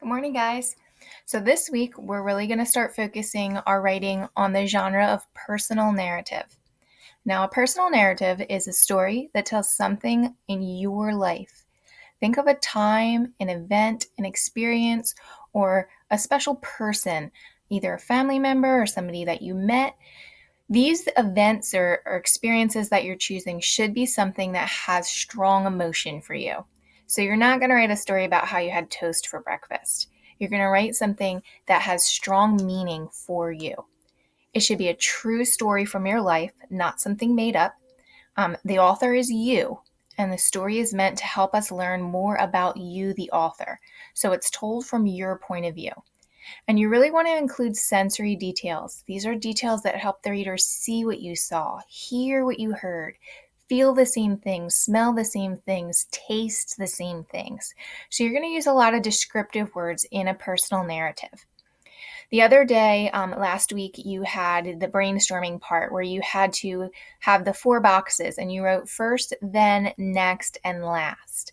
Good morning, guys. So, this week we're really going to start focusing our writing on the genre of personal narrative. Now, a personal narrative is a story that tells something in your life. Think of a time, an event, an experience, or a special person, either a family member or somebody that you met. These events or experiences that you're choosing should be something that has strong emotion for you. So you're not going to write a story about how you had toast for breakfast. You're going to write something that has strong meaning for you. It should be a true story from your life, not something made up. The author is you, and the story is meant to help us learn more about you, the author. So it's told from your point of view. And you really want to include sensory details. These are details that help the reader see what you saw, hear what you heard, feel the same things, smell the same things, taste the same things. So you're going to use a lot of descriptive words in a personal narrative. The other day, last week, you had the brainstorming part where you had to have the 4 boxes and you wrote first, then, next, and last.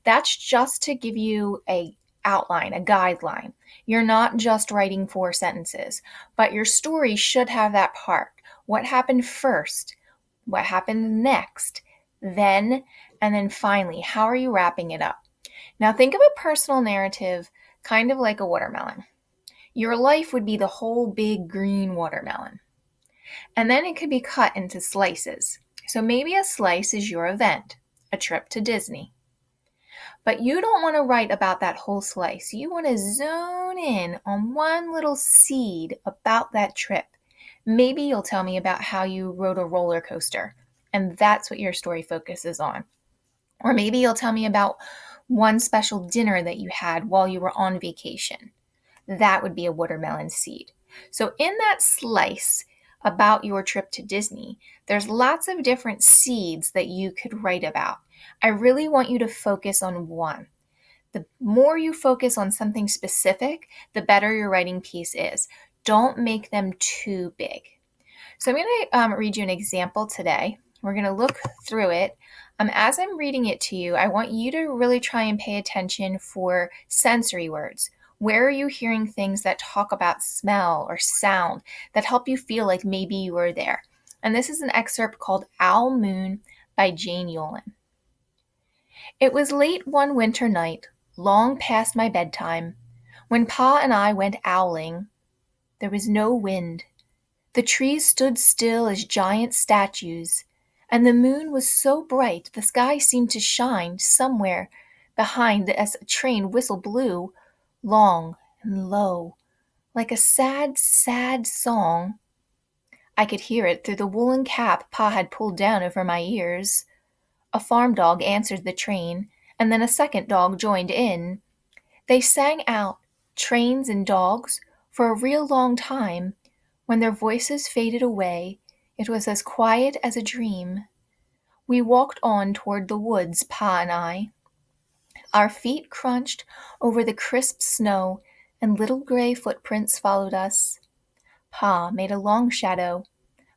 That's just to give you a outline, a guideline. You're not just writing 4 sentences, but your story should have that part. What happened first? What happened next? Then, and then finally, how are you wrapping it up? Now think of a personal narrative kind of like a watermelon. Your life would be the whole big green watermelon. And then it could be cut into slices. So maybe a slice is your event, a trip to Disney. But you don't want to write about that whole slice. You want to zone in on one little seed about that trip. Maybe you'll tell me about how you rode a roller coaster, and that's what your story focuses on. Or maybe you'll tell me about one special dinner that you had while you were on vacation. That would be a watermelon seed. So in that slice about your trip to Disney, there's lots of different seeds that you could write about. I really want you to focus on one. The more you focus on something specific, the better your writing piece is. Don't make them too big. So I'm going to read you an example today. We're going to look through it. As I'm reading it to you, I want you to really try and pay attention for sensory words. Where are you hearing things that talk about smell or sound that help you feel like maybe you were there? And this is an excerpt called Owl Moon by Jane Yolen. It was late one winter night, long past my bedtime, when Pa and I went owling. There was no wind. The trees stood still as giant statues, and the moon was so bright the sky seemed to shine somewhere behind as a train whistle blew, long and low, like a sad, sad song. I could hear it through the woolen cap Pa had pulled down over my ears. A farm dog answered the train, and then a second dog joined in. They sang out, trains and dogs, for a real long time. When their voices faded away, it was as quiet as a dream. We walked on toward the woods, Pa and I. Our feet crunched over the crisp snow, and little gray footprints followed us. Pa made a long shadow,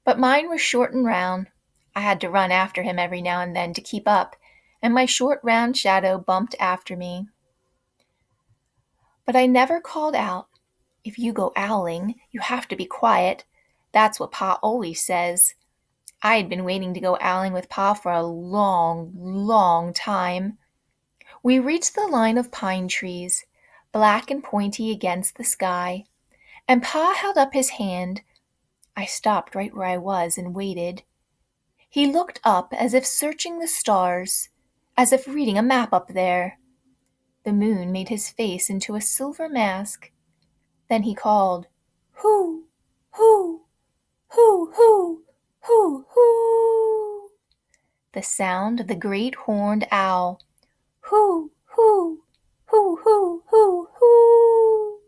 but mine was short and round. I had to run after him every now and then to keep up, and my short round shadow bumped after me. But I never called out, "If you go owling, you have to be quiet." That's what Pa always says. I had been waiting to go owling with Pa for a long, long time. We reached the line of pine trees, black and pointy against the sky, and Pa held up his hand. I stopped right where I was and waited. He looked up as if searching the stars, as if reading a map up there. The moon made his face into a silver mask. Then he called, "Hoo, hoo, hoo, hoo, hoo, hoo." The sound of the great horned owl. Hoo, hoo, hoo, hoo, hoo, hoo.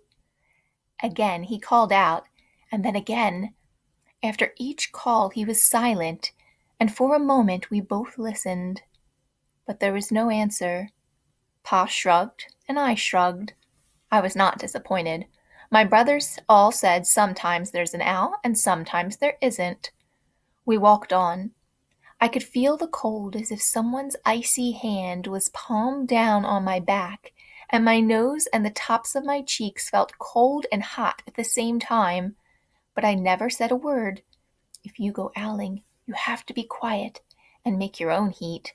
Again he called out, and then again. After each call he was silent, and for a moment we both listened. But there was no answer. Pa shrugged, and I shrugged. I was not disappointed. My brothers all said sometimes there's an owl and sometimes there isn't. We walked on. I could feel the cold as if someone's icy hand was palmed down on my back, and my nose and the tops of my cheeks felt cold and hot at the same time, but I never said a word. If you go owling, you have to be quiet and make your own heat.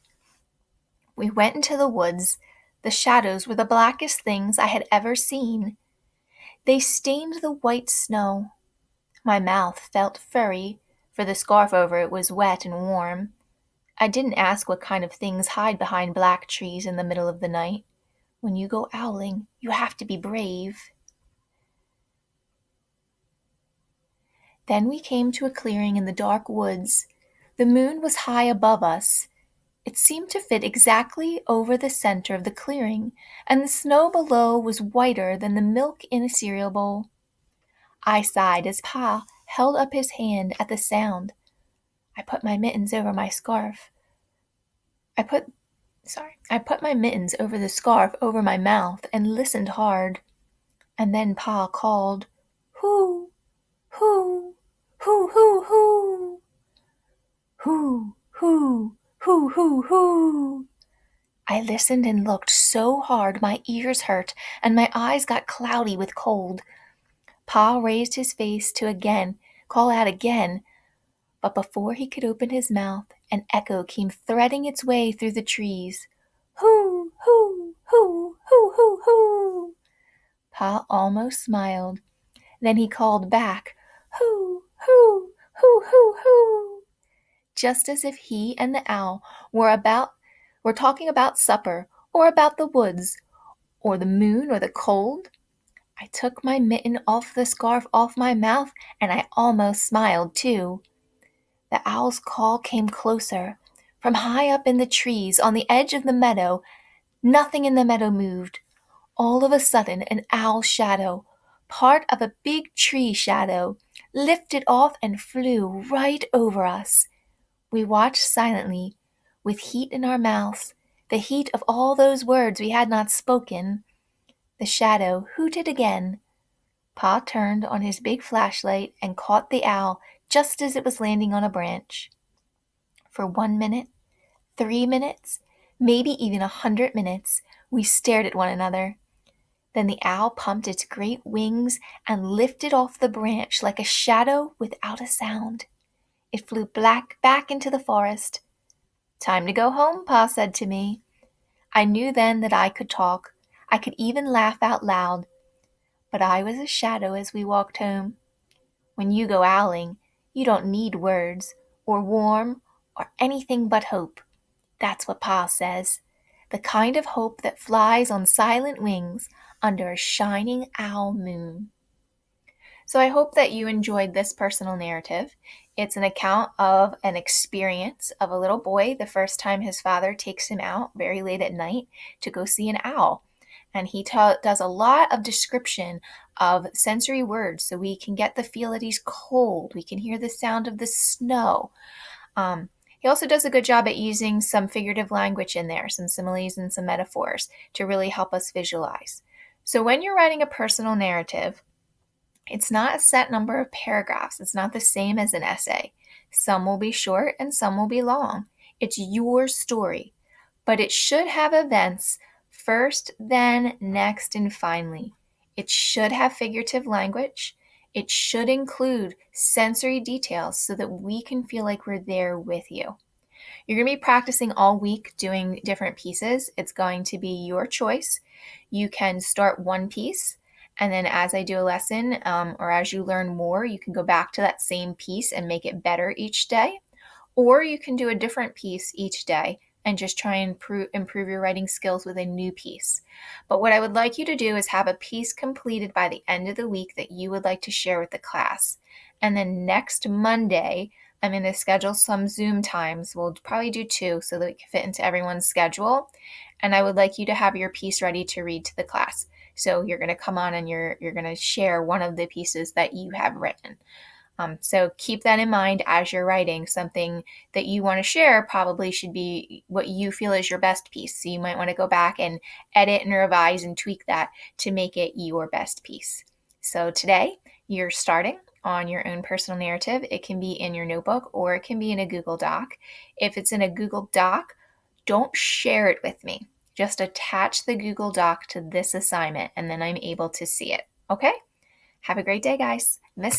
We went into the woods. The shadows were the blackest things I had ever seen. They stained the white snow. My mouth felt furry, for the scarf over it was wet and warm. I didn't ask what kind of things hide behind black trees in the middle of the night. When you go owling, you have to be brave. Then we came to a clearing in the dark woods. The moon was high above us. It seemed to fit exactly over the center of the clearing, and the snow below was whiter than the milk in a cereal bowl. I sighed as Pa held up his hand at the sound. I put my mittens over my scarf. I put my mittens over the scarf over my mouth and listened hard. And then Pa called, "Hoo, hoo, hoo, hoo, hoo, hoo, hoo, hoo, hoo, hoo." I listened and looked so hard my ears hurt and my eyes got cloudy with cold. Pa raised his face to call out again, but before he could open his mouth, an echo came threading its way through the trees. "Hoo, hoo, hoo, hoo, hoo, hoo." Pa almost smiled. Then he called back, "Hoo, hoo, hoo, hoo, hoo," just as if he and the owl were talking about supper, or about the woods, or the moon, or the cold. I took my mitten off the scarf off my mouth, and I almost smiled too. The owl's call came closer. From high up in the trees on the edge of the meadow, nothing in the meadow moved. All of a sudden, an owl shadow, part of a big tree shadow, lifted off and flew right over us. We watched silently, with heat in our mouths, the heat of all those words we had not spoken. The shadow hooted again. Pa turned on his big flashlight and caught the owl just as it was landing on a branch. For 1 minute, 3 minutes, maybe even 100 minutes, we stared at one another. Then the owl pumped its great wings and lifted off the branch like a shadow without a sound. It flew back into the forest. "Time to go home," Pa said to me. I knew then that I could talk. I could even laugh out loud. But I was a shadow as we walked home. When you go owling, you don't need words, or warm, or anything but hope. That's what Pa says. The kind of hope that flies on silent wings under a shining owl moon. So I hope that you enjoyed this personal narrative. It's an account of an experience of a little boy the first time his father takes him out very late at night to go see an owl. And he does a lot of description of sensory words so we can get the feel that he's cold. We can hear the sound of the snow. He also does a good job at using some figurative language in there, some similes and some metaphors to really help us visualize. So when you're writing a personal narrative, it's not a set number of paragraphs. It's not the same as an essay. Some will be short and some will be long. It's your story, but it should have events first, then, next, and finally. It should have figurative language. It should include sensory details so that we can feel like we're there with you. You're going to be practicing all week doing different pieces. It's going to be your choice. You can start one piece, and then as I do a lesson, or as you learn more, you can go back to that same piece and make it better each day. Or you can do a different piece each day and just try and improve your writing skills with a new piece. But what I would like you to do is have a piece completed by the end of the week that you would like to share with the class. And then next Monday, I'm going to schedule some Zoom times. We'll probably do 2 so that we can fit into everyone's schedule. And I would like you to have your piece ready to read to the class. So you're going to come on and you're going to share one of the pieces that you have written. So keep that in mind as you're writing. Something that you want to share probably should be what you feel is your best piece. So you might want to go back and edit and revise and tweak that to make it your best piece. So today you're starting on your own personal narrative. It can be in your notebook or it can be in a Google Doc. If it's in a Google Doc, don't share it with me. just attach the Google Doc to this assignment, and then I'm able to see it. Okay? Have a great day, guys. Miss you.